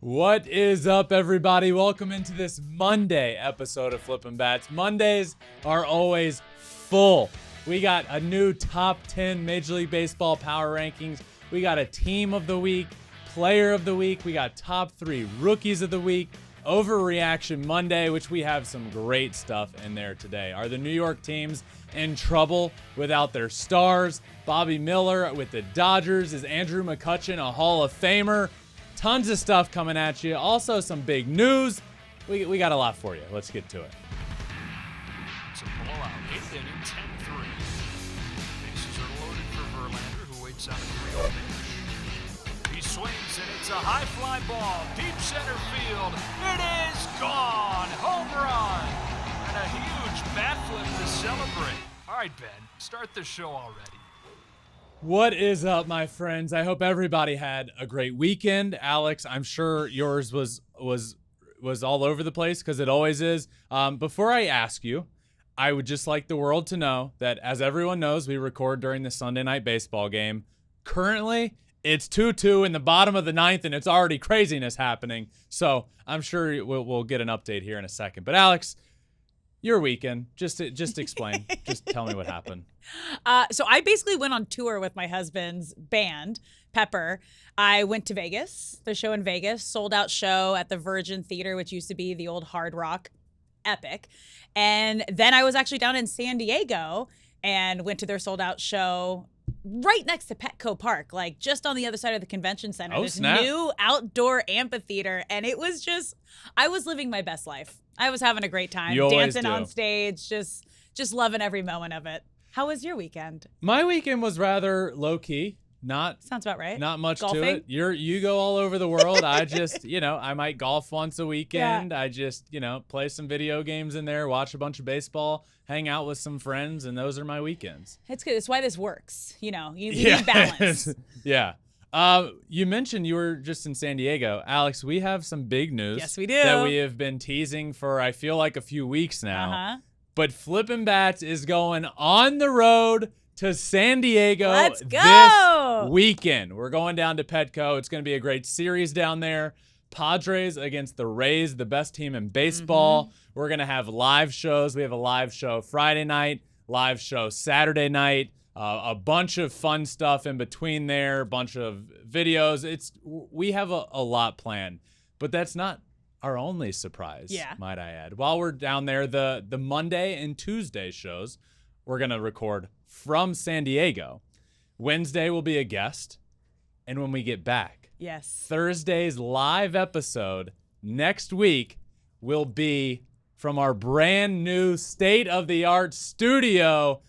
What is up, everybody? Welcome into this Monday episode of Flippin' Bats. Mondays are always full. We got a new top 10 Major League Baseball Power Rankings. We got a Team of the Week, Player of the Week. We got top 3 Rookies of the Week, Overreaction Monday, which we have some great stuff in there today. Are the New York teams in trouble without their stars? Bobby Miller with the Dodgers. Is Andrew McCutchen a Hall of Famer? Tons of stuff coming at you. Also some big news. We got a lot for you. Let's get to it. It's a blowout. 8th inning, 10-3. Bases are loaded for Verlander, who waits on a 3-0 pitch. He swings, and it's a high fly ball. Deep center field. It is gone. Home run. And a huge bat flip to celebrate. All right, Ben, start the show already. What is up, my friends? I hope everybody had a great weekend. Alex, I'm sure yours was all over the place, because it always is. Before I ask you, I would just like the world to know that, as everyone knows, we record during the Sunday night baseball game. Currently, it's 2-2 in the bottom of the 9th, and it's already craziness happening. So I'm sure we'll get an update here in a second. But Alex, your weekend, just explain. Just tell me what happened. So I basically went on tour with my husband's band, Pepper. I went to Vegas, the show in Vegas, sold out show at the Virgin Theater, which used to be the old Hard Rock Epic. And then I was actually down in San Diego and went to their sold out show right next to Petco Park, like just on the other side of the convention center. Oh, this snap. new outdoor amphitheater. And it was just, I was living my best life. I was having a great time, You always dancing do. on stage, just loving every moment of it. How was your weekend? My weekend was rather low key. Sounds about right. Not much Golfing? to it. You go all over the world. I just, I might golf once a weekend. I just, play some video games in there, watch a bunch of baseball, hang out with some friends, and those are my weekends. It's good. It's why this works. You need balance. Yeah. You mentioned you were just in San Diego. Alex, we have some big news. Yes, we do. That we have been teasing for, I feel like, a few weeks now. Uh-huh. But Flippin' Bats is going on the road to San Diego Let's go! this weekend. We're going down to Petco. It's going to be a great series down there. Padres against the Rays, the best team in baseball. Mm-hmm. We're going to have live shows. We have a live show Friday night, live show Saturday night, a bunch of fun stuff in between there, a bunch of videos. We have a lot planned, but that's not our only surprise, might I add. While we're down there, the Monday and Tuesday shows, we're going to record from San Diego. Wednesday will be a guest. And when we get back, Thursday's live episode next week will be from our brand new state-of-the-art studio.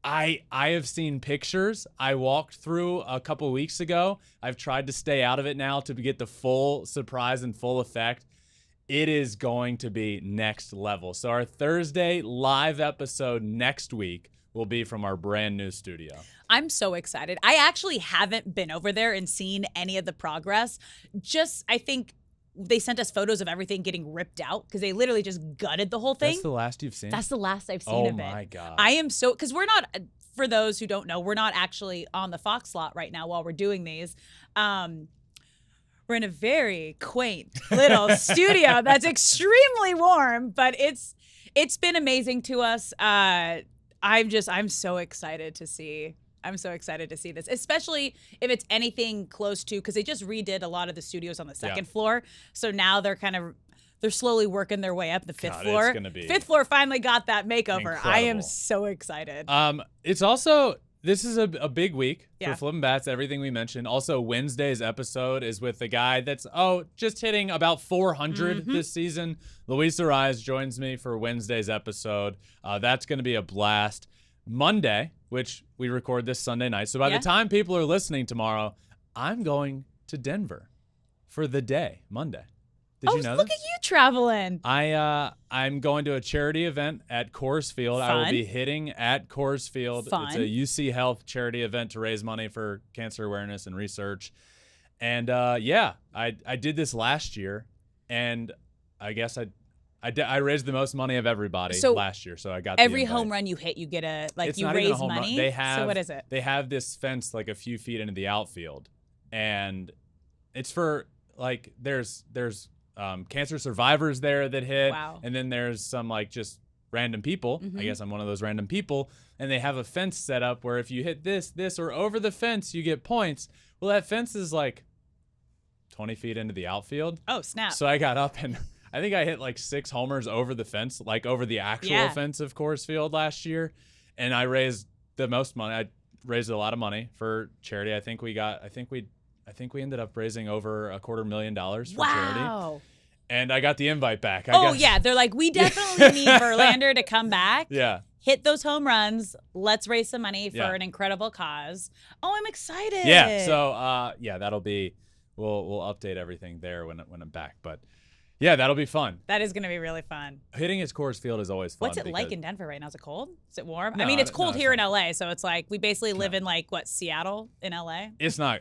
I have seen pictures. I walked through a couple weeks ago. I've tried to stay out of it now to get the full surprise and full effect. It is going to be next level. So our Thursday live episode next week will be from our brand new studio. I'm so excited. I actually haven't been over there and seen any of the progress. I think they sent us photos of everything getting ripped out because they literally just gutted the whole thing. That's the last you've seen? That's the last I've seen of it. Oh my God. I am so, because we're not, for those who don't know, we're not actually on the Fox slot right now while we're doing these. We're in a very quaint little studio that's extremely warm, but it's been amazing to us. I'm so excited to see. I'm so excited to see this, especially if it's anything close to, because they just redid a lot of the studios on the second floor. So now they're slowly working their way up the fifth floor. It's gonna be fifth floor finally got that makeover. incredible. I am so excited. It's also, this is a big week Yeah. for Flippin' Bats, everything we mentioned. Also, Wednesday's episode is with the guy that's, just hitting about 400 this season. Luis Ariz joins me for Wednesday's episode. That's going to be a blast. Monday, which we record this Sunday night. So by the time people are listening tomorrow, I'm going to Denver for the day, Monday. Did you know look this? at you traveling. I'm going to a charity event at Coors Field. I will Fun. be hitting at Coors Field. Fun. It's a UC Health charity event to raise money for cancer awareness and research. And I did this last year, and I guess I raised the most money of everybody last year, so I got every the invite. home run you hit, you get It's you not even a raise home run. money. So what is it? They have this fence like a few feet into the outfield, and it's for like there's cancer survivors there that hit. Wow. And then there's some like just random people. I guess I'm one of those random people. And they have a fence set up where if you hit this, or over the fence, you get points. Well, that fence is like 20 feet into the outfield. Oh, snap. So I got up and I think I hit like 6 homers over the fence, like over the actual fence of Coors Field last year. And I raised the most money. I raised a lot of money for charity. I think we ended up raising over $250,000 for charity. Wow. And I got the invite back. Yeah. They're like, we definitely need Verlander to come back. Yeah. Hit those home runs. Let's raise some money for an incredible cause. Oh, I'm excited. Yeah. So, that'll be, we'll update everything there when I'm back. But yeah, that'll be fun. That is going to be really fun. Hitting his Coors Field is always fun. What's it like in Denver right now? Is it cold? Is it warm? No, I mean, it's cold here in not. LA, so it's like we basically live in like Seattle in LA. It's not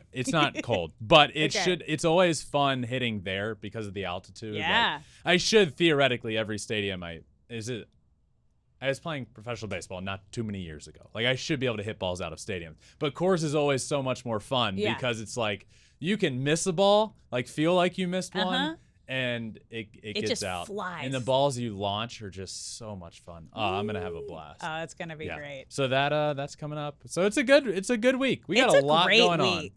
cold, but it's always fun hitting there because of the altitude. Yeah. Like, I should theoretically every stadium I was playing professional baseball not too many years ago. Like I should be able to hit balls out of stadiums. But Coors is always so much more fun because it's like you can miss a ball, like feel like you missed one. And it gets just out. Flies. And the balls you launch are just so much fun. Oh, I'm gonna have a blast. Oh, it's gonna be great. So that's coming up. So it's a good week. We got a lot going on.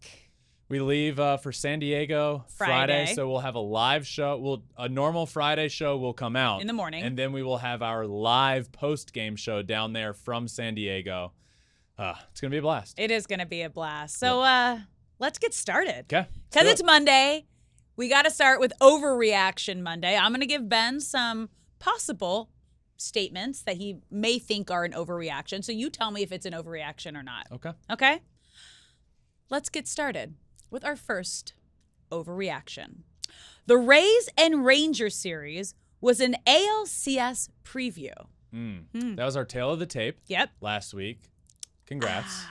We leave for San Diego Friday, so we'll have a live show. A normal Friday show will come out in the morning, and then we will have our live post-game show down there from San Diego. It's gonna be a blast. It is gonna be a blast. So let's get started. Okay. Because it's Monday. We got to start with Overreaction Monday. I'm going to give Ben some possible statements that he may think are an overreaction. So you tell me if it's an overreaction or not. Okay. Okay? Let's get started with our first overreaction. The Rays and Rangers series was an ALCS preview. That was our tail of the tape. Yep. Last week. Congrats.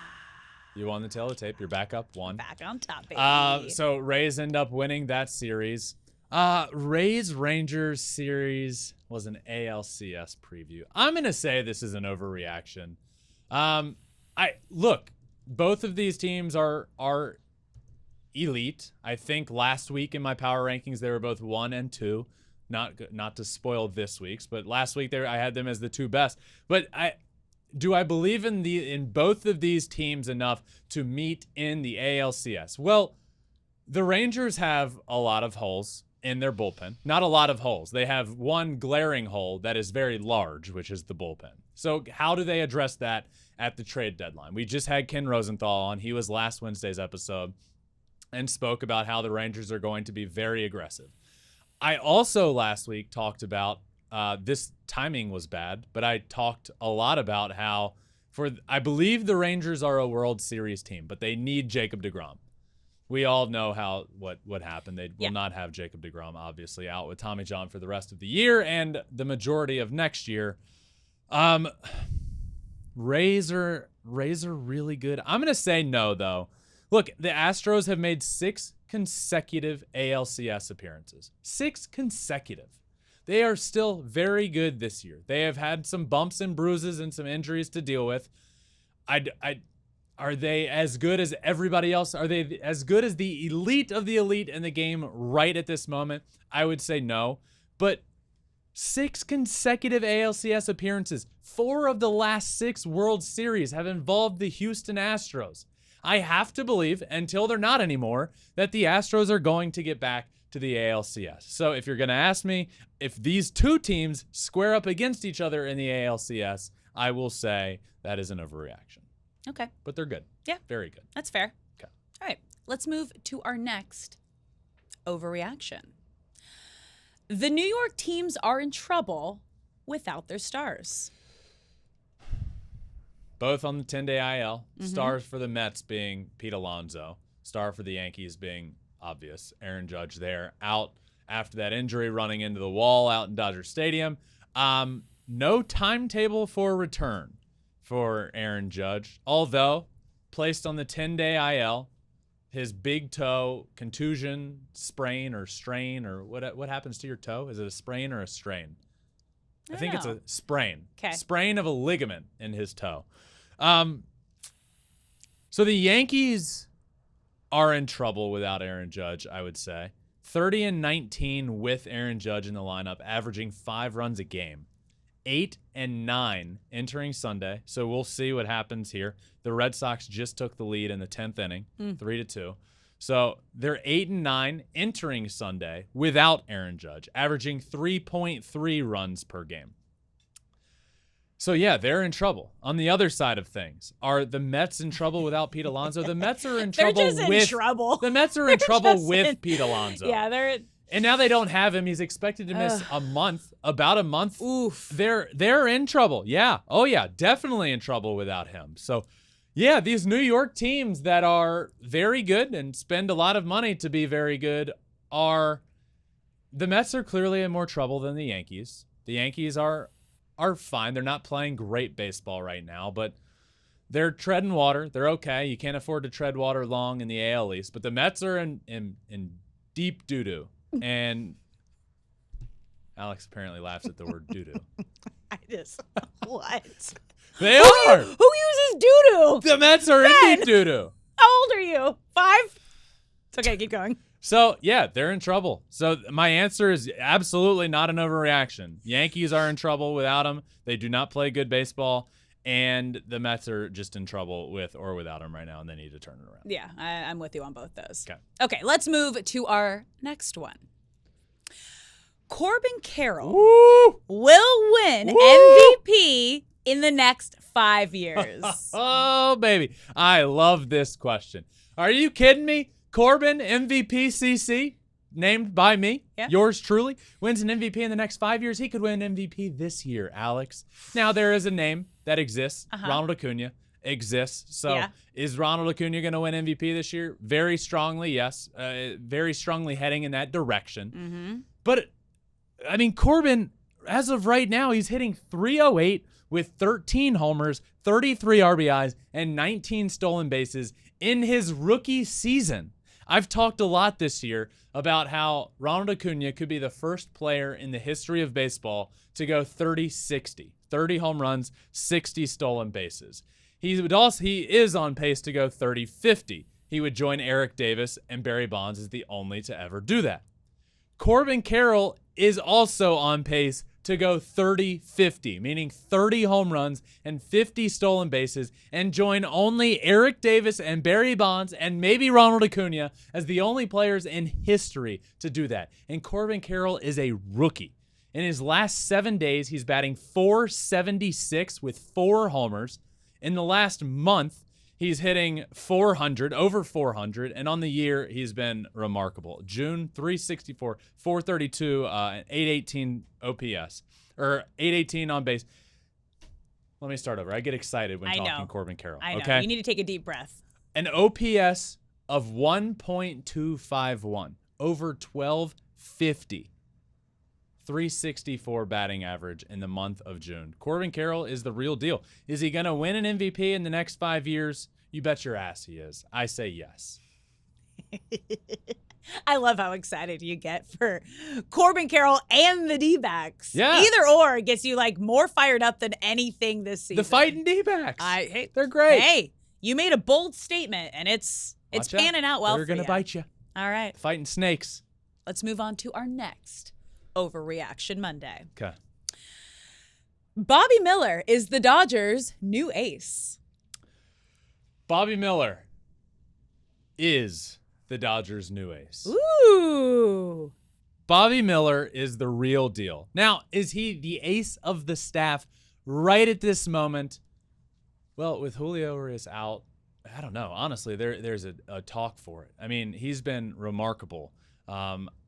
You won the tail of the tape. You're back up 1. Back on top, baby. So Rays end up winning that series. Rays Rangers series was an ALCS preview. I'm gonna say this is an overreaction. Both of these teams are elite. I think last week in my power rankings they were both 1 and 2. Not to spoil this week's, but last week I had them as the 2 best. But do I believe in both of these teams enough to meet in the ALCS? Well, the Rangers have a lot of holes in their bullpen. Not a lot of holes. They have one glaring hole that is very large, which is the bullpen. So how do they address that at the trade deadline? We just had Ken Rosenthal on. He was last Wednesday's episode and spoke about how the Rangers are going to be very aggressive. I also last week talked about this timing was bad, but I talked a lot about how I believe the Rangers are a World Series team, but they need Jacob deGrom. We all know what happened. They will not have Jacob deGrom, obviously, out with Tommy John for the rest of the year and the majority of next year. Rays are really good. I'm going to say no, though. Look, the Astros have made 6 consecutive ALCS appearances. 6 consecutive. They are still very good this year. They have had some bumps and bruises and some injuries to deal with. Are they as good as everybody else? Are they as good as the elite of the elite in the game right at this moment? I would say no. But 6 consecutive ALCS appearances. 4 of the last 6 World Series have involved the Houston Astros. I have to believe, until they're not anymore, that the Astros are going to get back to the ALCS. So if you're going to ask me if these 2 teams square up against each other in the ALCS, I will say that is an overreaction. Okay. But they're good. Yeah. Very good. That's fair. Okay. All right. Let's move to our next overreaction. The New York teams are in trouble without their stars. Both on the 10-day IL. Stars for the Mets being Pete Alonso. Star for the Yankees being obvious. Aaron Judge there, out after that injury, running into the wall out in Dodger Stadium. No timetable for return for Aaron Judge, although placed on the 10-day IL. His big toe contusion, sprain or strain, or what happens to your toe? Is it a sprain or a strain? I think it's a sprain. Okay. Sprain of a ligament in his toe. So the Yankees are in trouble without Aaron Judge, I would say. 30-19 with Aaron Judge in the lineup, averaging 5 runs a game. 8-9 entering Sunday. So we'll see what happens here. The Red Sox just took the lead in the 10th inning, 3-2. So they're 8-9 entering Sunday without Aaron Judge, averaging 3.3 runs per game. So, yeah, they're in trouble. On the other side of things, are the Mets in trouble without Pete Alonso? The Mets are in trouble They're just in trouble. The Mets are in trouble with Pete Alonso. Yeah, they're... And now they don't have him. He's expected to miss about a month. Oof. They're in trouble. Yeah. Oh, yeah, definitely in trouble without him. So, yeah, these New York teams that are very good and spend a lot of money to be very good the Mets are clearly in more trouble than the Yankees. The Yankees are fine. They're not playing great baseball right now, but they're treading water. They're okay. You can't afford to tread water long in the AL East, but the Mets are in deep doo-doo. And Alex apparently laughs at the word doo-doo. I just... What? They are! Who uses doo-doo? The Mets are in deep doo-doo. How old are you? 5? It's okay, keep going. So, yeah, they're in trouble. So my answer is absolutely not an overreaction. Yankees are in trouble without him. They do not play good baseball. And the Mets are just in trouble with or without him right now, and they need to turn it around. Yeah, I'm with you on both those. Okay. Okay, let's move to our next one. Corbin Carroll will win MVP in the next 5 years. Oh, baby. I love this question. Are you kidding me? Corbin, MVP CC, named by me, yours truly, wins an MVP in the next 5 years. He could win MVP this year, Alex. Now, there is a name that exists. Ronald Acuna exists. So is Ronald Acuna going to win MVP this year? Very strongly, yes. Very strongly heading in that direction. But, I mean, Corbin, as of right now, he's hitting .308 with 13 homers, 33 RBIs, and 19 stolen bases in his rookie season. I've talked a lot this year about how Ronald Acuna could be the first player in the history of baseball to go 30-60, 30 home runs, 60 stolen bases. He is on pace to go 30-50. He would join Eric Davis and Barry Bonds as the only to ever do that. Corbin Carroll is also on pace to go 30-50, meaning 30 home runs and 50 stolen bases, and join only Eric Davis and Barry Bonds and maybe Ronald Acuna as the only players in history to do that. And Corbin Carroll is a rookie. In his last 7 days, he's batting .476 with 4 homers. In the last month, he's hitting .400, over .400, and on the year, he's been remarkable. June, .364, .432, and .818 OPS, or .818 on base. Let me start over. I get excited when talking Corbin Carroll. I know. Okay? You need to take a deep breath. An OPS of 1.251, over 1250. .364 batting average in the month of June. Corbin Carroll is the real deal. Is he going to win an MVP in the next 5 years? You bet your ass he is. I say yes. I love how excited you get for Corbin Carroll and the D-backs. Yeah. Either or gets you like more fired up than anything this season. The fighting D-backs. Hey, they're great. Hey, you made a bold statement, and it's panning out well for you. They're going to bite you. All right. Fighting snakes. Let's move on to our next Overreaction Monday. Okay. Bobby Miller is the Dodgers' new ace. Bobby Miller is the Dodgers' new ace. Ooh. Bobby Miller is the real deal. Now, is he the ace of the staff right at this moment? Well, with Julio Urias out, I don't know. Honestly, there's a talk for it. I mean, he's been remarkable.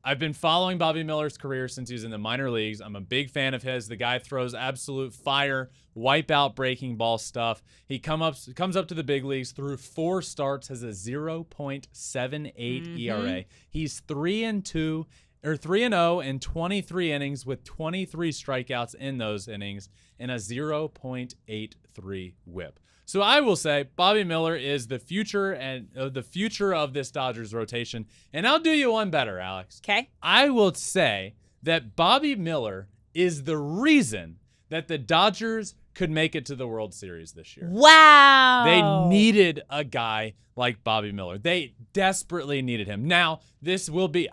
I've been following Bobby Miller's career since he was in the minor leagues. I'm a big fan of his. The guy throws absolute fire, wipeout breaking ball stuff. He comes up to the big leagues through 4 starts, has a 0.78 ERA. He's 3-0 in 23 innings with 23 strikeouts in those innings and a 0.83 WHIP. So I will say Bobby Miller is the future and the future of this Dodgers rotation. And I'll do you one better, Alex. Okay. I will say that Bobby Miller is the reason that the Dodgers could make it to the World Series this year. Wow. They needed a guy like Bobby Miller. They desperately needed him. Now, this will be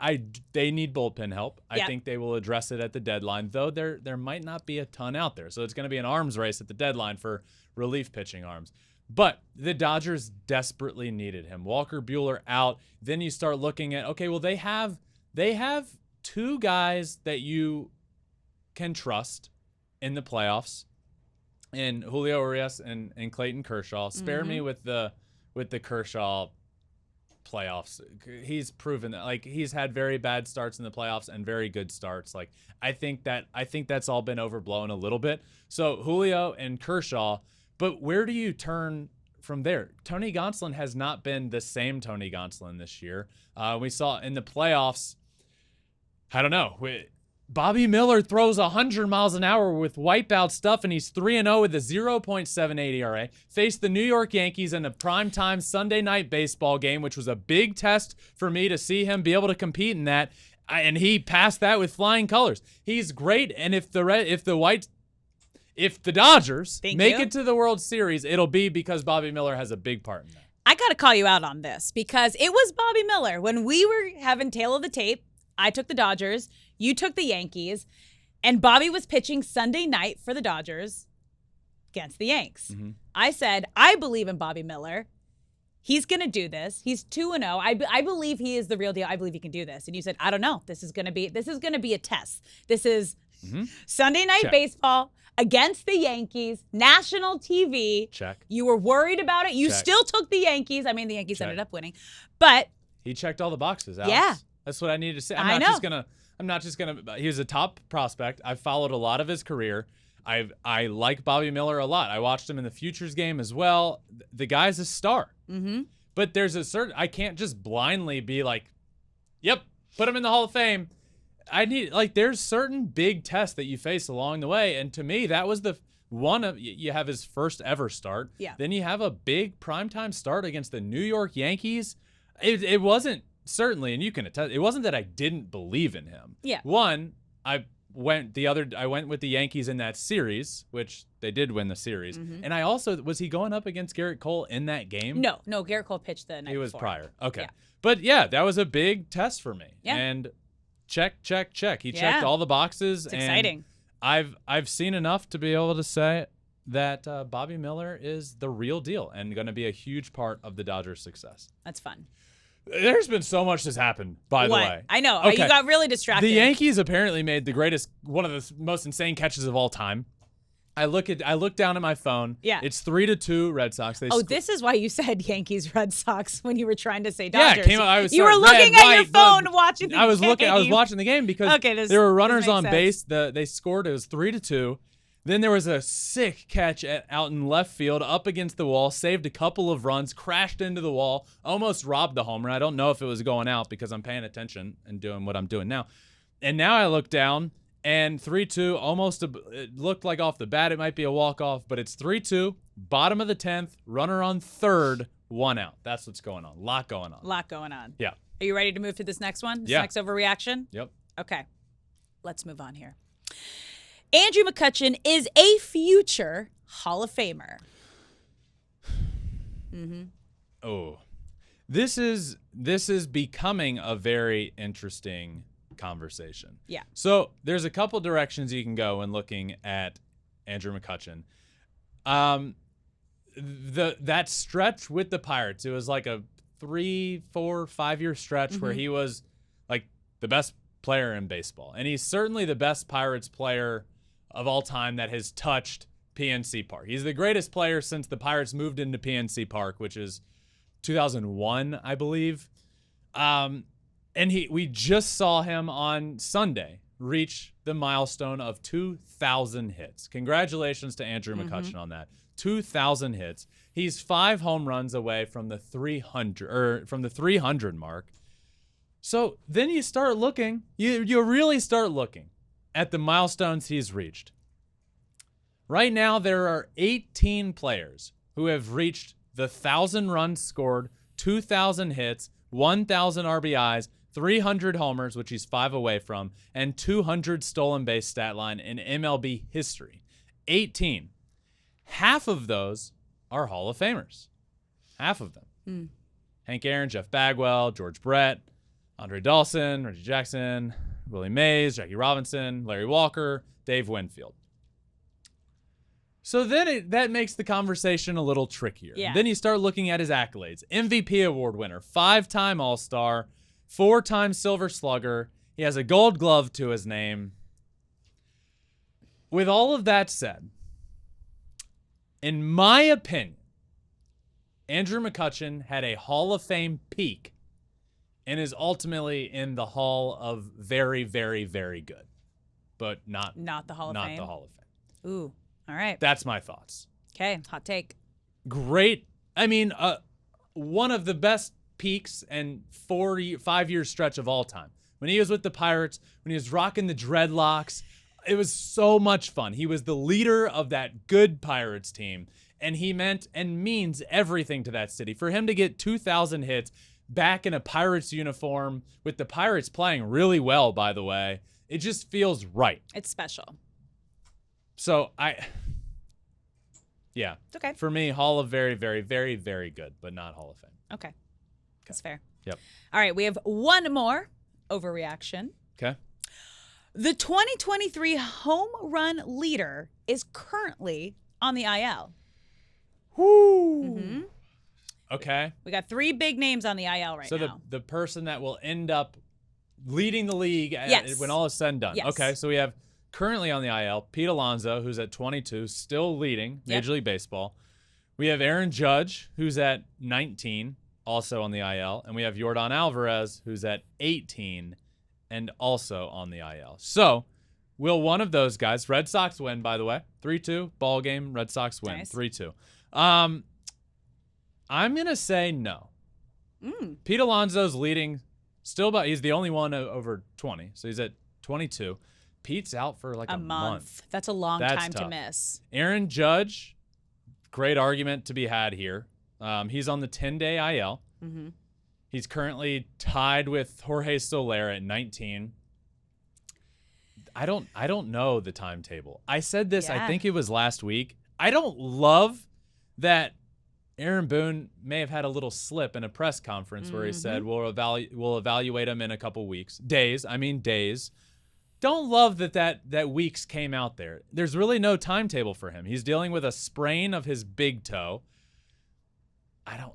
they need bullpen help. I think they will address it at the deadline, though there might not be a ton out there. So it's going to be an arms race at the deadline for relief pitching arms. But the Dodgers desperately needed him. Walker Buehler out. Then you start looking at, okay, well, they have two guys that you can trust in the playoffs, in Julio Urias and Clayton Kershaw. Spare me with the Kershaw playoffs. He's proven that, like, he's had very bad starts in the playoffs and very good starts. Like, I think that's all been overblown a little bit. So Julio and Kershaw, but where do you turn from there? Tony Gonsolin has not been the same Tony Gonsolin this year. We saw in the playoffs, I don't know. Bobby Miller throws 100 miles an hour with wipeout stuff, and he's 3-0 with a 0.78 ERA. Faced the New York Yankees in a primetime Sunday night baseball game, which was a big test for me to see him be able to compete in that, and he passed that with flying colors. He's great, and if the Dodgers make it to the World Series, it'll be because Bobby Miller has a big part in that. I got to call you out on this because it was Bobby Miller. When we were having tail of the tape, I took the Dodgers, you took the Yankees, and Bobby was pitching Sunday night for the Dodgers against the Yanks. Mm-hmm. I said, I believe in Bobby Miller. He's going to do this. He's 2-0. I believe he is the real deal. I believe he can do this. And you said, I don't know. This is going to be a test. This is Sunday night baseball against the Yankees, national TV. Check. You were worried about it. You still took the Yankees. I mean, the Yankees ended up winning. But he checked all the boxes, Alex. Yeah. That's what I needed to say. I'm not just gonna. He was a top prospect. I've followed a lot of his career. I like Bobby Miller a lot. I watched him in the Futures game as well. The guy's a star. Mm-hmm. But there's a certain. I can't just blindly be like, "Yep, put him in the Hall of Fame." There's certain big tests that you face along the way, and to me, that was the one of. You have his first ever start. Yeah. Then you have a big primetime start against the New York Yankees. It wasn't. Certainly, and you can attest, it wasn't that I didn't believe in him. Yeah. One, I went with the Yankees in that series, which they did win the series. Mm-hmm. And I also, was he going up against Garrett Cole in that game? No, Garrett Cole pitched the night before. He was prior. Okay. Yeah. But yeah, that was a big test for me. Yeah. And check. He checked all the boxes. It's exciting. I've seen enough to be able to say that Bobby Miller is the real deal and going to be a huge part of the Dodgers' success. That's fun. There's been so much that's happened, by the way. I know. Okay. You got really distracted. The Yankees apparently made one of the most insane catches of all time. I look down at my phone. Yeah. It's 3-2 Red Sox. This is why you said Yankees Red Sox when you were trying to say Dodgers. Yeah, it came out. You were looking at your phone watching the game. I was watching the game because there were runners on base. They scored. It was 3-2. Then there was a sick catch out in left field, up against the wall, saved a couple of runs, crashed into the wall, almost robbed the homer. I don't know if it was going out because I'm paying attention and doing what I'm doing now. And now I look down, and 3-2, it looked like off the bat it might be a walk-off, but it's 3-2, bottom of the 10th, runner on third, 1 out. That's what's going on. A lot going on. Yeah. Are you ready to move to this next one? Yeah. Next overreaction? Yep. Okay. Let's move on here. Andrew McCutchen is a future Hall of Famer. Mm-hmm. Oh, this is becoming a very interesting conversation. Yeah. So there's a couple directions you can go when looking at Andrew McCutchen. That stretch with the Pirates, it was like a 3, 4, 5 year stretch where he was like the best player in baseball, and he's certainly the best Pirates player of all time that has touched PNC Park. He's the greatest player since the Pirates moved into PNC Park, which is 2001, I believe. And we just saw him on Sunday reach the milestone of 2,000 hits. Congratulations to Andrew McCutchen on that. 2,000 hits. He's 5 home runs away from the 300 mark. So then you start looking, you really start looking at the milestones he's reached. Right now, there are 18 players who have reached the 1,000 runs scored, 2,000 hits, 1,000 RBIs, 300 homers, which he's 5 away from, and 200 stolen base stat line in MLB history. 18. half of those are Hall of Famers. Half of them. Hank Aaron, Jeff Bagwell, George Brett, Andre Dawson, Reggie Jackson, Willie Mays, Jackie Robinson, Larry Walker, Dave Winfield. So then that makes the conversation a little trickier. Yeah. Then you start looking at his accolades. MVP award winner, 5-time All-Star, 4-time Silver Slugger. He has a Gold Glove to his name. With all of that said, in my opinion, Andrew McCutchen had a Hall of Fame peak and is ultimately in the Hall of very, very, very good, but not the Hall of not Fame. the Hall of Fame. Ooh, all right. That's my thoughts. Okay, hot take. Great. I mean, one of the best peaks and 5-year stretch of all time. When he was with the Pirates, when he was rocking the dreadlocks, it was so much fun. He was the leader of that good Pirates team, and he meant and means everything to that city. For him to get 2,000 hits back in a Pirates uniform, with the Pirates playing really well, by the way, it just feels right. It's special. So yeah. It's okay. For me, Hall of very, very, very, very good, but not Hall of Fame. Okay. That's fair. Yep. All right, we have one more overreaction. Okay. The 2023 home run leader is currently on the IL. Woo. Okay. We got 3 big names on the IL right So now. the person that will end up leading the league Yes. when all is said and done. Yes. Okay, so we have currently on the IL Pete Alonso, who's at 22, still leading Major League Baseball. We have Aaron Judge, who's at 19, also on the IL. And we have Yordan Alvarez, who's at 18 and also on the IL. So will one of those guys, Red Sox win, by the way, 3-2, ball game, Red Sox win, Nice. 3-2. I'm going to say no. Pete Alonso's leading still, but he's the only one over 20. So he's at 22. Pete's out for like a month. That's a long That's time to tough. miss. Aaron Judge, great argument to be had here. He's on the 10-day IL. He's currently tied with Jorge Soler at 19. I don't know the timetable. I said this, I think it was last week. I don't love that Aaron Boone may have had a little slip in a press conference where he said, we'll evaluate him in a couple weeks. Days. Don't love that weeks came out there. There's really no timetable for him. He's dealing with a sprain of his big toe.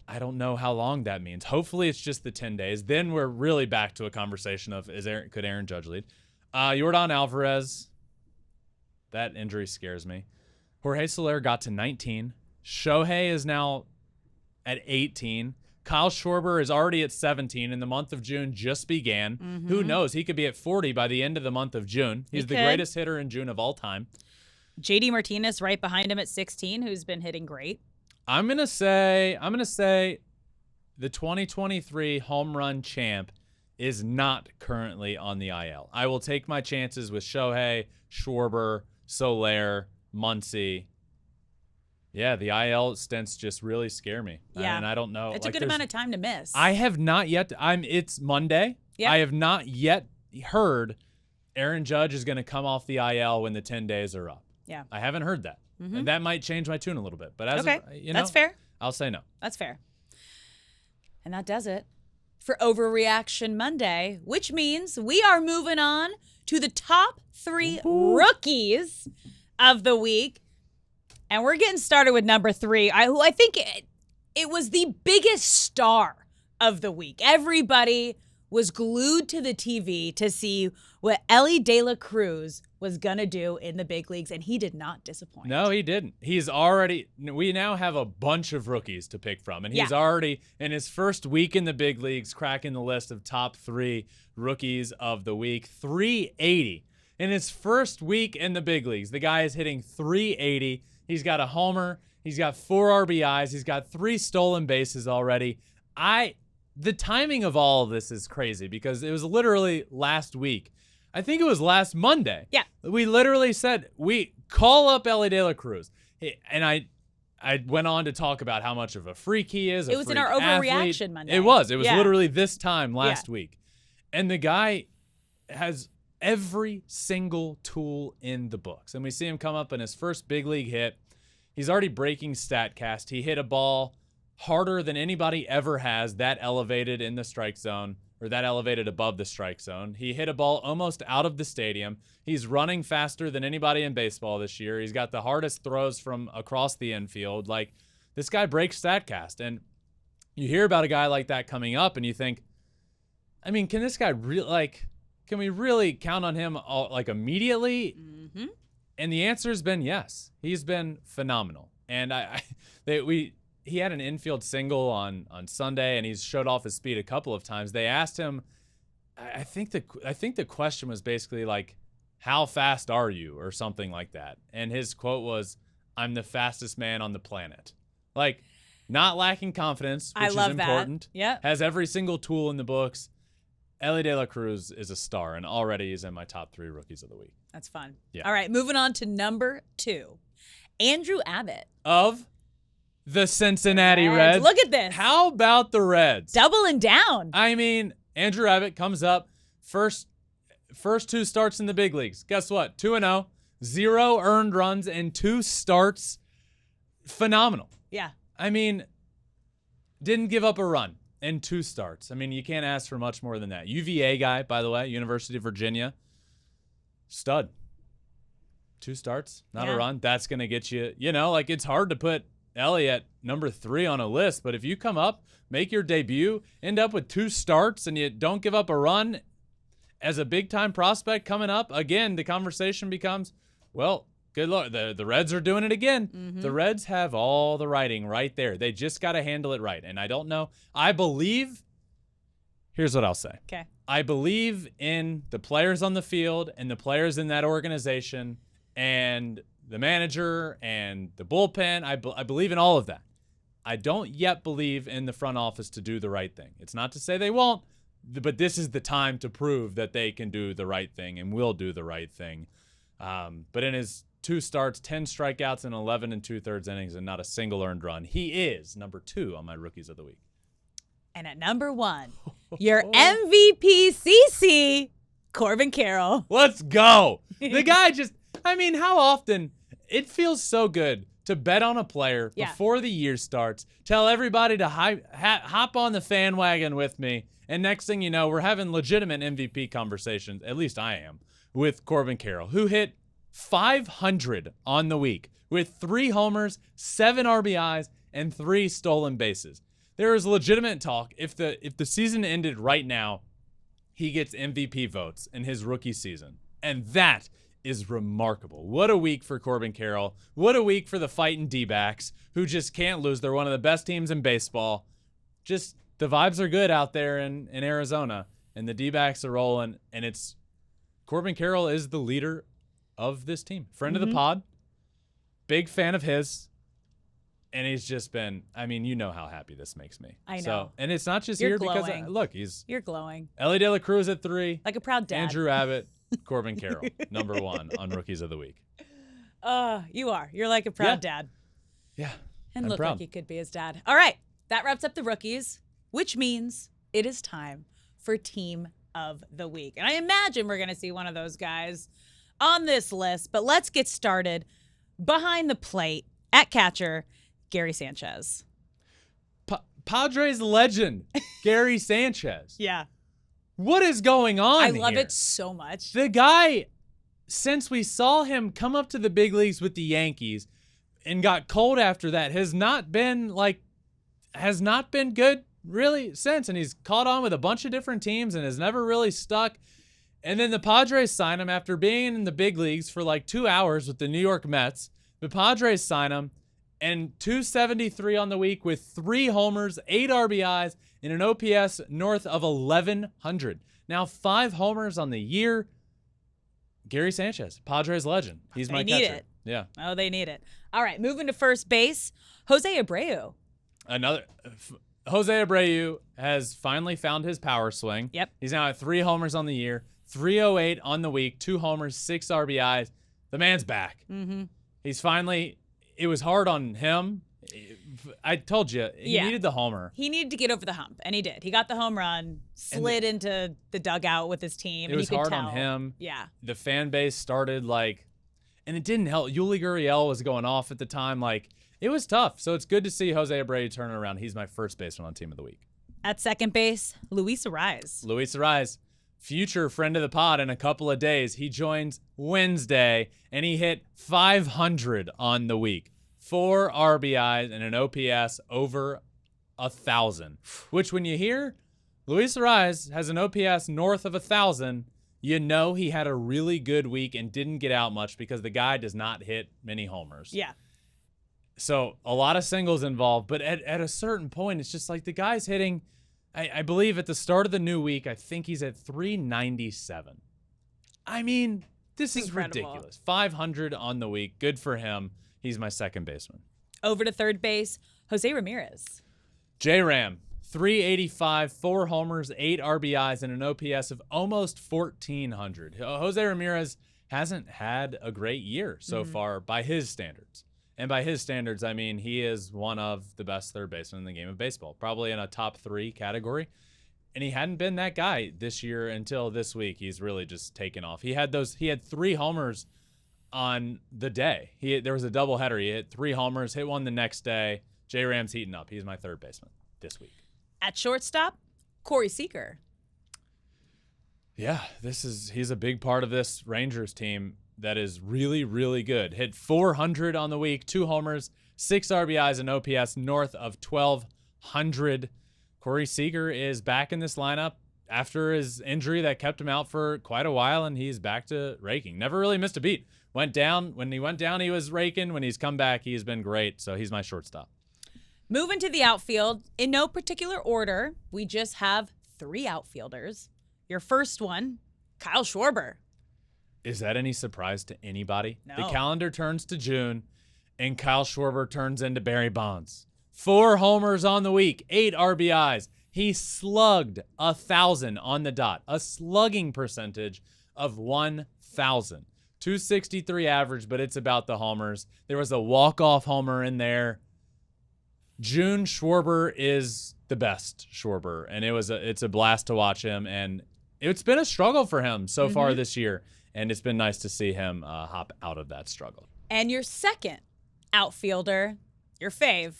I don't know how long that means. Hopefully it's just the 10 days. Then we're really back to a conversation of could Aaron Judge lead? Yordan Alvarez, that injury scares me. Jorge Soler got to 19. Shohei is now at 18. Kyle Schwarber is already at 17, and the month of June just began. Who knows? He could be at 40 by the end of the month of June. He's the greatest hitter in June of all time. JD Martinez right behind him at 16, who's been hitting great. I'm gonna say the 2023 home run champ is not currently on the IL. I will take my chances with Shohei, Schwarber, Soler, Muncy. Yeah, the IL stints just really scare me. Yeah. And I don't know. It's a good amount of time to miss. I have not yet. It's Monday. Yeah. I have not yet heard Aaron Judge is going to come off the IL when the 10 days are up. Yeah. I haven't heard that. And that might change my tune a little bit. But as okay, of, that's fair. I'll say no. That's fair. And that does it for Overreaction Monday, which means we are moving on to the top 3 rookies of the week. And we're getting started with number 3, who I think it was the biggest star of the week. Everybody was glued to the TV to see what Elly De La Cruz was going to do in the big leagues, and he did not disappoint. No, he didn't. We now have a bunch of rookies to pick from, and he's already, in his first week in the big leagues, cracking the list of top 3 rookies of the week. 380. In his first week in the big leagues, the guy is hitting 380. He's got a homer. He's got 4 RBIs. He's got 3 stolen bases already. The timing of all of this is crazy because it was literally last week. I think it was last Monday. Yeah. We literally said, we call up Elly De La Cruz. And I went on to talk about how much of a freak he is. It was in our Overreaction Monday. It was. It was literally this time last week. And the guy has every single tool in the books. And we see him come up in his first big league hit. He's already breaking StatCast. He hit a ball harder than anybody ever has that elevated in the strike zone, or that elevated above the strike zone. He hit a ball almost out of the stadium. He's running faster than anybody in baseball this year. He's got the hardest throws from across the infield. Like, this guy breaks StatCast. And you hear about a guy like that coming up and you think, I mean, can this guy really, like, can we really count on him immediately? Mm-hmm. And the answer has been yes. He's been phenomenal. And he had an infield single on Sunday, and he's showed off his speed a couple of times. They asked him, I think the question was basically like, how fast are you, or something like that. And his quote was, "I'm the fastest man on the planet." Like, not lacking confidence, which I love is important. That. Yeah. Has every single tool in the books. Elly De La Cruz is a star, and already he's in my top 3 rookies of the week. That's fun. Yeah. All right, moving on to number 2. Andrew Abbott. Of the Cincinnati Reds. Look at this. How about the Reds? Doubling down. I mean, Andrew Abbott comes up, first 2 starts in the big leagues. Guess what? 2-0, 0 earned runs, and 2 starts. Phenomenal. Yeah. I mean, didn't give up a run in 2 starts. I mean, you can't ask for much more than that. UVA guy, by the way, University of Virginia. Stud. 2 starts, not a run. That's going to get you, like, it's hard to put Elly at number 3 on a list, but if you come up, make your debut, end up with 2 starts, and you don't give up a run as a big-time prospect coming up, again, the conversation becomes, well, good luck. The Reds are doing it again. Mm-hmm. The Reds have all the writing right there. They just got to handle it right. And I don't know. I believe, here's what I'll say. Okay. I believe in the players on the field and the players in that organization and the manager and the bullpen. I believe in all of that. I don't yet believe in the front office to do the right thing. It's not to say they won't, but this is the time to prove that they can do the right thing and will do the right thing. But in his 2 starts, 10 strikeouts in 11 2/3 innings, and not a single earned run, he is number 2 on my rookies of the week. And at number 1, your MVP CC, Corbin Carroll. Let's go. The guy just, I mean, how often it feels so good to bet on a player before the year starts, tell everybody to hop on the fan wagon with me, and next thing you know, we're having legitimate MVP conversations, at least I am, with Corbin Carroll, who hit 500 on the week with 3 homers, 7 RBIs, and 3 stolen bases. There is legitimate talk. If the season ended right now, he gets MVP votes in his rookie season. And that is remarkable. What a week for Corbin Carroll. What a week for the fighting D-backs, who just can't lose. They're one of the best teams in baseball. Just the vibes are good out there in Arizona, and the D-backs are rolling, and it's Corbin Carroll is the leader of this team. Friend of the pod, big fan of his, and he's just been, I mean, you know how happy this makes me. I know. So, and it's not just You're here glowing. because You're glowing. Elly De La Cruz at 3. Like a proud dad. Andrew Abbott, Corbin Carroll, number 1 on Rookies of the Week. You are. You're like a proud dad. Yeah. And I'm look proud. like you could be his dad. All right. That wraps up the rookies, which means it is time for Team of the Week. And I imagine we're going to see one of those guys on this list, but let's get started. Behind the plate at catcher, Gary Sanchez. Padres legend, Gary Sanchez. Yeah. What is going on I love here? it so much. The guy, since we saw him come up to the big leagues with the Yankees and got cold after that, has not been good really since. And he's caught on with a bunch of different teams and has never really stuck. And then the Padres sign him after being in the big leagues for like 2 hours with the New York Mets. The Padres sign him, and 273 on the week with 3 homers, 8 RBIs, and an OPS north of 1,100. Now 5 homers on the year. Gary Sanchez, Padres legend. He's my catcher. They need it. Yeah. Oh, they need it. All right, moving to first base, José Abreu. José Abreu has finally found his power swing. Yep. He's now at 3 homers on the year, 308 on the week, 2 homers, 6 RBIs. The man's back. Mm-hmm. He's finally, it was hard on him. I told you, he needed the homer. He needed to get over the hump, and he did. He got the home run, slid into the dugout with his team. It was hard tell. on him. Yeah. The fan base started like, and it didn't help. Yuli Gurriel was going off at the time. Like, it was tough. So it's good to see Jose Abreu turn it around. He's my first baseman on Team of the Week. At second base, Luis Arraez. Luis Arraez, future friend of the pod in a couple of days. He joins Wednesday, and he hit 500 on the week. 4 RBIs and an OPS over 1,000, which when you hear Luis Arraez has an OPS north of 1,000, you know he had a really good week and didn't get out much because the guy does not hit many homers. Yeah. So a lot of singles involved, but at a certain point, it's just like the guy's hitting, I believe at the start of the new week, I think he's at 397. I mean, this is incredible. ridiculous. 500 on the week. Good for him. He's my second baseman. Over to third base, Jose Ramirez. J-Ram, 385, 4 homers, 8 RBIs, and an OPS of almost 1,400. Jose Ramirez hasn't had a great year so far by his standards. And by his standards, I mean he is one of the best third basemen in the game of baseball, probably in a top 3 category. And he hadn't been that guy this year until this week. He's really just taken off. He had 3 homers on the day. There was a doubleheader. He hit 3 homers, hit one the next day. J-Ram's heating up. He's my third baseman this week. At shortstop, Corey Seager. Yeah, he's a big part of this Rangers team that is really, really good. Hit 400 on the week, 2 homers, 6 RBIs, and OPS north of 1,200. Corey Seager is back in this lineup after his injury that kept him out for quite a while, and he's back to raking. Never really missed a beat. Went down. When he went down, he was raking. When he's come back, he's been great, so he's my shortstop. Moving to the outfield, in no particular order, we just have 3 outfielders. Your first one, Kyle Schwarber. Is that any surprise to anybody? No. The calendar turns to June, and Kyle Schwarber turns into Barry Bonds. 4 homers on the week, 8 RBIs. He slugged 1,000 on the dot, a slugging percentage of 1,000. 263 average, but it's about the homers. There was a walk-off homer in there. June Schwarber is the best Schwarber, and it's a blast to watch him, and it's been a struggle for him so far this year, and it's been nice to see him hop out of that struggle. And your second outfielder, your fave,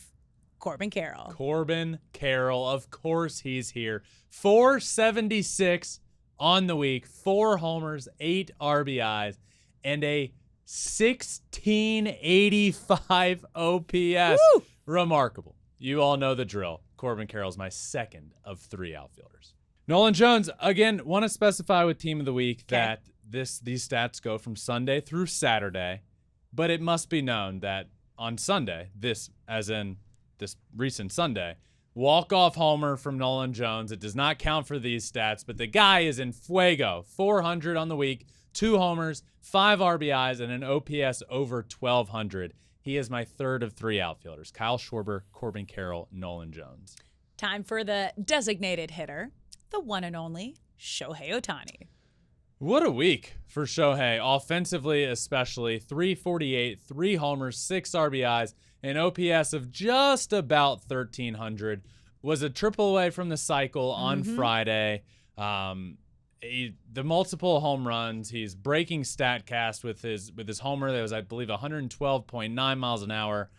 Corbin Carroll. Corbin Carroll, of course he's here. 476 on the week, 4 homers, 8 RBIs, and a 1685 OPS. Woo! Remarkable. You all know the drill. Corbin Carroll's my second of 3 outfielders. Nolan Jones, again, want to specify with Team of the Week that these stats go from Sunday through Saturday, but it must be known that on Sunday, this recent Sunday, walk-off homer from Nolan Jones. It does not count for these stats, but the guy is in fuego. 400 on the week, 2 homers, 5 RBIs, and an OPS over 1,200. He is my third of 3 outfielders. Kyle Schwarber, Corbin Carroll, Nolan Jones. Time for the designated hitter, the one and only Shohei Ohtani. What a week for Shohei, offensively especially. 348, 3 homers, 6 RBIs, an OPS of just about 1,300. Was a triple away from the cycle on Friday. The multiple home runs. He's breaking StatCast with his homer. That was, I believe, 112.9 miles an hour.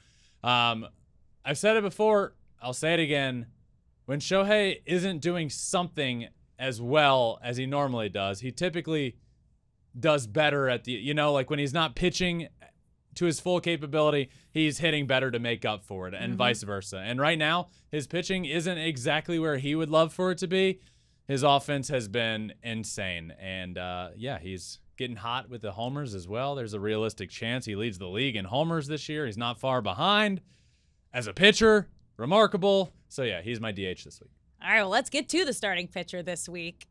I've said it before. I'll say it again. When Shohei isn't doing something as well as he normally does, he typically does better at like when he's not pitching to his full capability, he's hitting better to make up for it, and vice versa. And right now, his pitching isn't exactly where he would love for it to be. His offense has been insane, and he's getting hot with the homers as well. There's a realistic chance he leads the league in homers this year. He's not far behind. As a pitcher, remarkable. So, yeah, he's my DH this week. All right, well, let's get to the starting pitcher this week,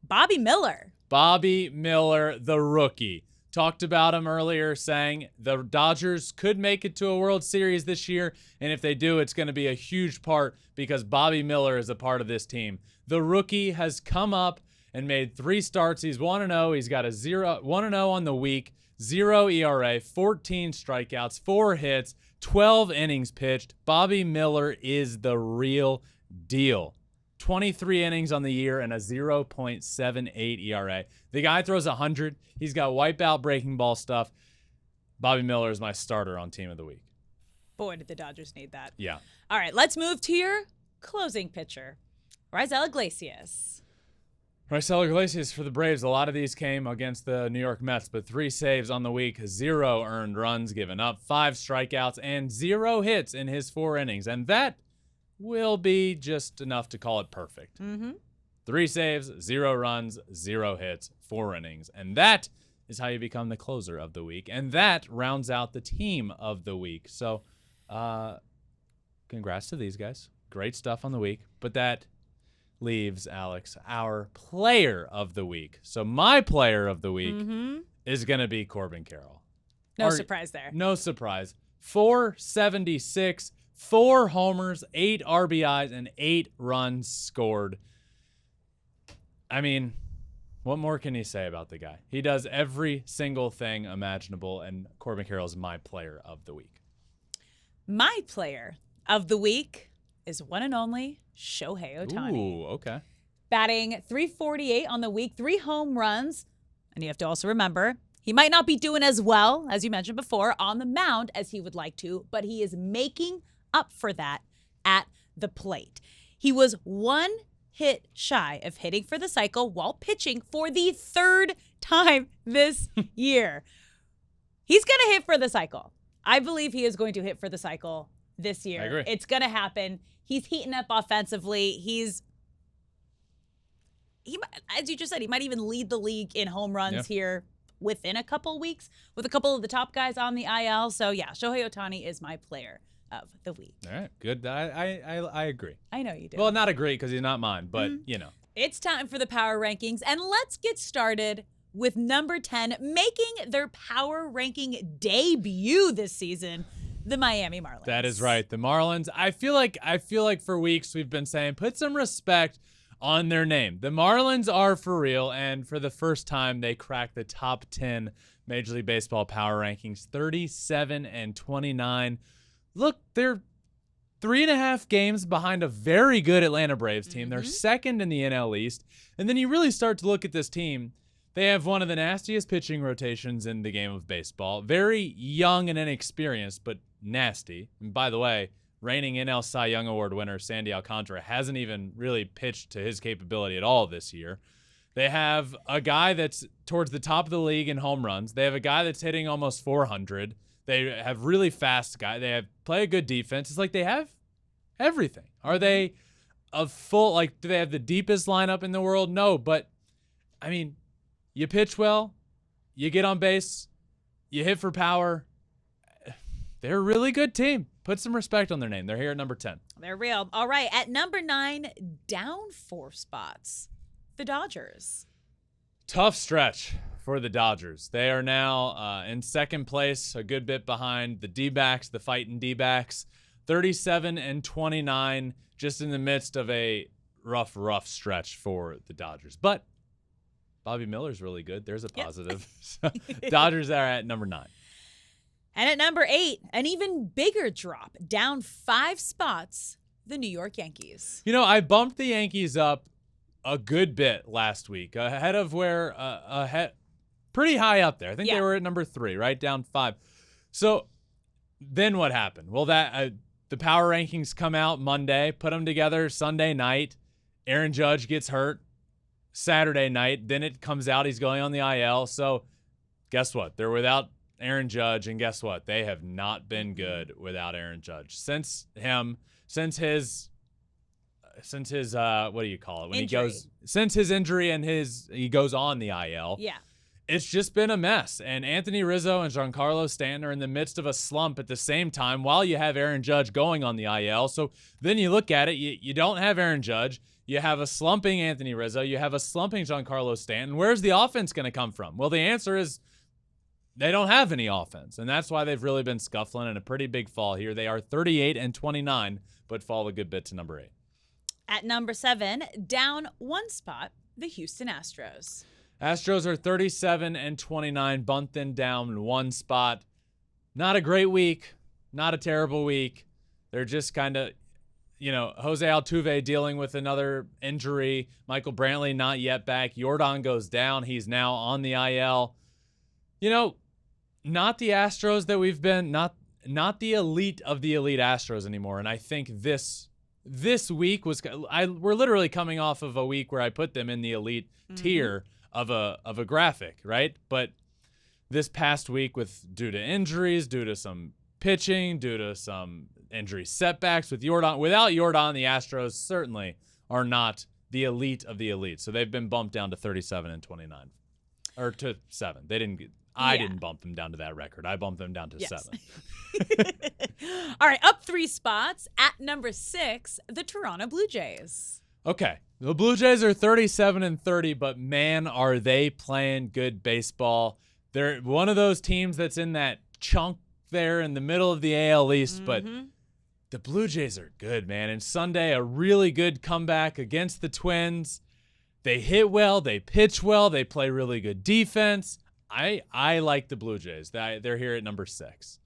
Bobby Miller. Bobby Miller, the rookie. Talked about him earlier, saying the Dodgers could make it to a World Series this year, and if they do, it's going to be a huge part because Bobby Miller is a part of this team. The rookie has come up and made 3 starts. He's 1-0. He's got a 1-0 on the week, 0 ERA, 14 strikeouts, 4 hits, 12 innings pitched. Bobby Miller is the real deal. 23 innings on the year and a 0.78 ERA. The guy throws 100. He's got wipeout breaking ball stuff. Bobby Miller is my starter on Team of the Week. Boy, did the Dodgers need that. Yeah. All right, let's move to your closing pitcher, Raisel Iglesias. Raisel Iglesias for the Braves. A lot of these came against the New York Mets, but 3 saves on the week, 0 earned runs given up, 5 strikeouts, and 0 hits in his 4 innings. And that will be just enough to call it perfect. 3 saves, 0 runs, 0 hits, 4 innings. And that is how you become the closer of the week. And that rounds out the team of the week. So congrats to these guys. Great stuff on the week. But that leaves, Alex, our player of the week. So my player of the week is going to be Corbin Carroll. No surprise there. No surprise. 476, 4 homers, 8 RBIs, and 8 runs scored. I mean, what more can you say about the guy? He does every single thing imaginable, and Corbin Carroll is my player of the week. My player of the week is one and only Shohei Ohtani. Ooh, okay. Batting .348 on the week, 3 home runs. And you have to also remember, he might not be doing as well, as you mentioned before, on the mound as he would like to, but he is making up for that at the plate. He was 1 hit shy of hitting for the cycle while pitching for the 3rd time this year. He's going to hit for the cycle. I believe he is going to hit for the cycle this year. I agree. It's going to happen. He's heating up offensively. He, as you just said, he might even lead the league in home runs here within a couple weeks with a couple of the top guys on the IL. So yeah, Shohei Ohtani is my player of the week. All right, good. I agree. I know you do. Well, not agree because he's not mine, but you know. It's time for the power rankings, and let's get started with number 10, making their power ranking debut this season, the Miami Marlins. That is right, the Marlins. I feel like for weeks we've been saying put some respect on their name. The Marlins are for real, and for the first time they cracked the top 10 Major League Baseball power rankings, 37-29. Look, they're 3.5 games behind a very good Atlanta Braves team. They're second in the NL East. And then you really start to look at this team. They have one of the nastiest pitching rotations in the game of baseball. Very young and inexperienced, but nasty. And by the way, reigning NL Cy Young Award winner Sandy Alcantara hasn't even really pitched to his capability at all this year. They have a guy that's towards the top of the league in home runs. They have a guy that's hitting almost 400. They have really fast guy. They play a good defense. It's like they have everything. Are they a full, like, do they have the deepest lineup in the world? No, but I mean, you pitch well, you get on base, you hit for power. They're a really good team. Put some respect on their name. They're here at number 10. They're real. All right, at number 9, down 4 spots, the Dodgers. Tough stretch for the Dodgers. They are now in second place, a good bit behind the D-backs, the fighting D-backs. 37-29, just in the midst of a rough stretch for the Dodgers. But Bobby Miller's really good. There's a positive. So, Dodgers are at number 9. And at number 8, an even bigger drop, down 5 spots, the New York Yankees. You know, I bumped the Yankees up a good bit last week, ahead of where, pretty high up there. I think they were at number 3, right? Down 5. So then what happened? Well, that the power rankings come out Monday, put them together Sunday night. Aaron Judge gets hurt Saturday night. Then it comes out he's going on the IL. So guess what? They're without Aaron Judge, and guess what? They have not been good without Aaron Judge since his what do you call it when injury. Since his injury and he goes on the IL. Yeah. It's just been a mess. And Anthony Rizzo and Giancarlo Stanton are in the midst of a slump at the same time while you have Aaron Judge going on the IL. So then you look at it, you don't have Aaron Judge. You have a slumping Anthony Rizzo. You have a slumping Giancarlo Stanton. Where's the offense going to come from? Well, the answer is they don't have any offense. And that's why they've really been scuffling in a pretty big fall here. They are 38-29, but fall a good bit to number 8. At number 7, down 1 spot, the Houston Astros. Astros are 37-29, bumping down 1 spot. Not a great week, not a terrible week. They're just kind of, Jose Altuve dealing with another injury. Michael Brantley not yet back. Yordan goes down. He's now on the IL. not the Astros that we've been, not the elite of the elite Astros anymore. And I think this week we're literally coming off of a week where I put them in the elite tier of a graphic, right? But this past week, due to injuries, due to some pitching, due to some injury setbacks without Yordan, the Astros certainly are not the elite of the elite. So they've been bumped down to 37 and 29, or to 7. I didn't bump them down to that record. I bumped them down to 7. All right, up 3 spots at number 6, the Toronto Blue Jays. Okay, the Blue Jays are 37 and 30, but man, are they playing good baseball. They're one of those teams that's in that chunk there in the middle of the AL East, but the Blue Jays are good, man. And Sunday, a really good comeback against the Twins. They hit well, they pitch well, they play really good defense. I like the Blue Jays. They're here at number 6.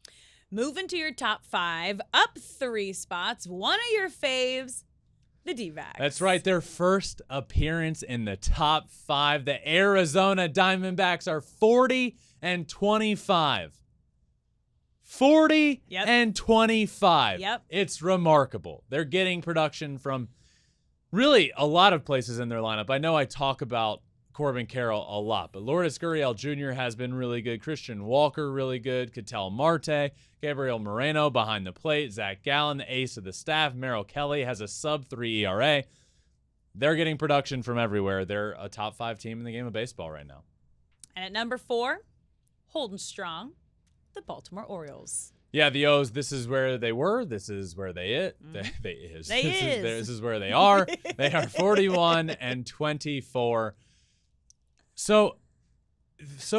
Moving to your top 5, up 3 spots, one of your faves, the D-backs. That's right. Their first appearance in the top 5. The Arizona Diamondbacks are 40 and 25. 40 and 25. Yep. It's remarkable. They're getting production from really a lot of places in their lineup. I know I talk about Corbin Carroll a lot, but Lourdes Gurriel Jr. has been really good. Christian Walker, really good. Ketel Marte, Gabriel Moreno behind the plate. Zach Gallen, the ace of the staff. Merrill Kelly has a sub-3 ERA. They're getting production from everywhere. They're a top 5 team in the game of baseball right now. And at number 4, holding strong, the Baltimore Orioles. Yeah, the O's, this is where they were. This is where this is where they are. They are 41 and 24. So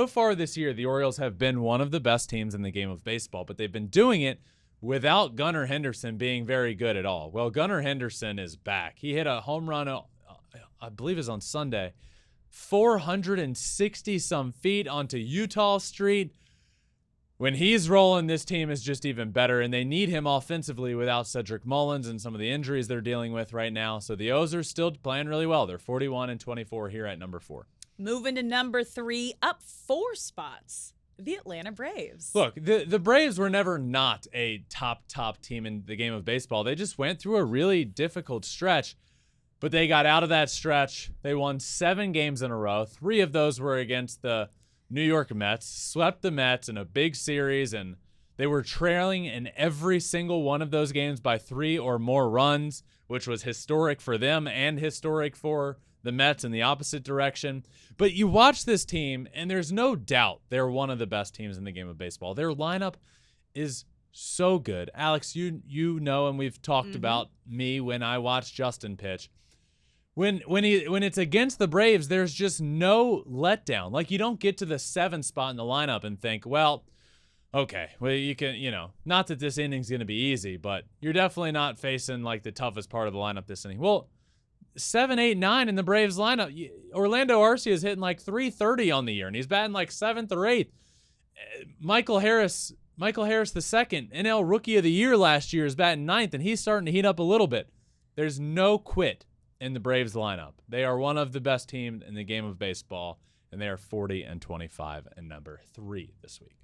far this year, the Orioles have been one of the best teams in the game of baseball, but they've been doing it without Gunnar Henderson being very good at all. Well, Gunnar Henderson is back. He hit a home run, I believe it was on Sunday, 460-some feet onto Utah Street. When he's rolling, this team is just even better, and they need him offensively without Cedric Mullins and some of the injuries they're dealing with right now. So the O's are still playing really well. They're 41 and 24 here at number 4. Moving to number 3, up 4 spots, the Atlanta Braves. Look, the Braves were never not a top team in the game of baseball. They just went through a really difficult stretch, but they got out of that stretch. They won 7 games in a row. 3 of those were against the New York Mets, swept the Mets in a big series, and they were trailing in every single one of those games by 3 or more runs, which was historic for them and historic for the Mets in the opposite direction. But you watch this team, and there's no doubt they're one of the best teams in the game of baseball. Their lineup is so good. Alex, you know, and we've talked about me when I watch Justin pitch. When it's against the Braves, there's just no letdown. Like, you don't get to the 7th spot in the lineup and think, well, okay, well, you can, not that this inning's going to be easy, but you're definitely not facing like the toughest part of the lineup this inning. Well, 7, 8, 9 in the Braves lineup. Orlando Arcia is hitting like 330 on the year, and he's batting like 7th or 8th. Michael Harris II, NL Rookie of the Year last year, is batting 9th, and he's starting to heat up a little bit. There's no quit in the Braves lineup. They are one of the best teams in the game of baseball, and they are 40 and 25 and number 3 this week.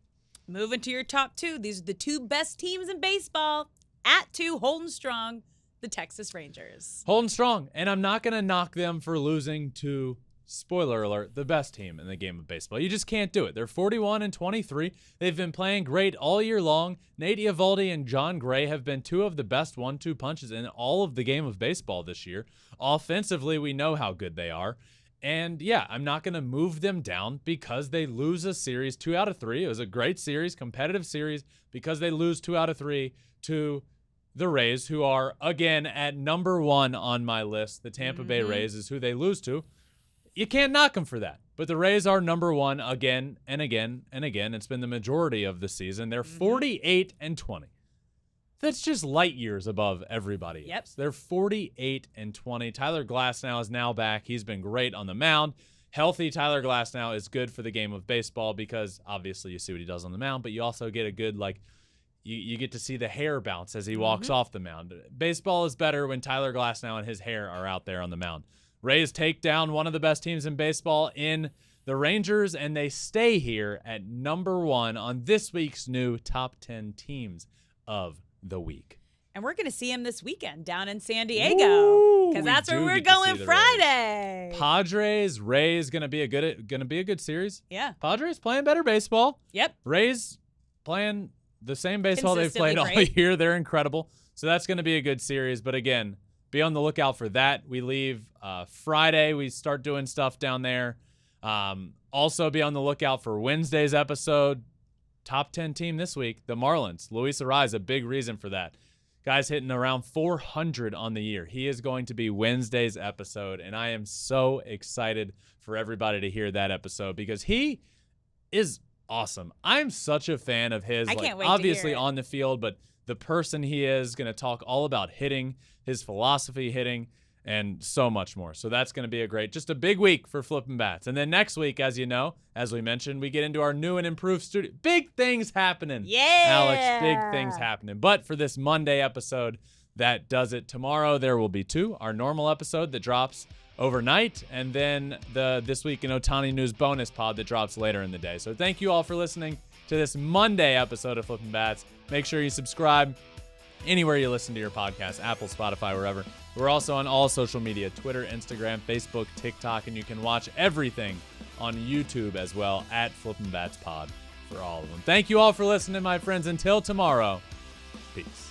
Moving to your top 2, these are the 2 best teams in baseball. At 2, holding strong, the Texas Rangers. Holding strong, and I'm not going to knock them for losing to, spoiler alert, the best team in the game of baseball. You just can't do it. They're 41 and 23. They've been playing great all year long. Nate Eovaldi and John Gray have been 2 of the best 1-2 punches in all of the game of baseball this year. Offensively, we know how good they are. And yeah, I'm not going to move them down because they lose a series 2 out of 3. It was a great series, competitive series, because they lose 2 out of 3 to the Rays, who are, again, at number 1 on my list. The Tampa Bay Rays is who they lose to. You can't knock them for that. But the Rays are number 1 again and again and again. It's been the majority of the season. They're 48 and 20. That's just light years above everybody else. They're 48 and 20. Tyler Glasnow is now back. He's been great on the mound. Healthy Tyler Glasnow is good for the game of baseball because obviously you see what he does on the mound, but you also get a good, you get to see the hair bounce as he walks off the mound. Baseball is better when Tyler Glasnow and his hair are out there on the mound. Rays take down one of the best teams in baseball in the Rangers, and they stay here at number 1 on this week's new top 10 teams of the week. And we're going to see him this weekend down in San Diego, because that's where we're going Friday. Padres, Rays, gonna be a good series. Yeah. Padres playing better baseball. Yep. Rays playing the same baseball they've played all Consistently great. year. They're incredible. So that's going to be a good series. But again, be on the lookout for that. We leave Friday. We start doing stuff down there. Also be on the lookout for Wednesday's episode. Top 10 team this week, the Marlins. Luis Arraez, a big reason for that. Guy's hitting around 400 on the year. He is going to be Wednesday's episode, and I am so excited for everybody to hear that episode because he is awesome. I'm such a fan of his. I can't wait obviously to hear it. on the field, but the person he is, going to talk all about hitting, his philosophy hitting, and so much more. So that's going to be just a big week for Flippin' Bats. And then next week, as you know, as we mentioned, we get into our new and improved studio. Big things happening. Yeah. Alex, big things happening. But for this Monday episode, that does it. Tomorrow, there will be 2. Our normal episode that drops overnight, and then the This Week in Ohtani News bonus pod that drops later in the day. So thank you all for listening to this Monday episode of Flippin' Bats. Make sure you subscribe anywhere you listen to your podcast, Apple, Spotify, wherever. We're also on all social media, Twitter, Instagram, Facebook, TikTok, and you can watch everything on YouTube as well at Flippin' Bats Pod for all of them. Thank you all for listening, my friends. Until tomorrow, peace.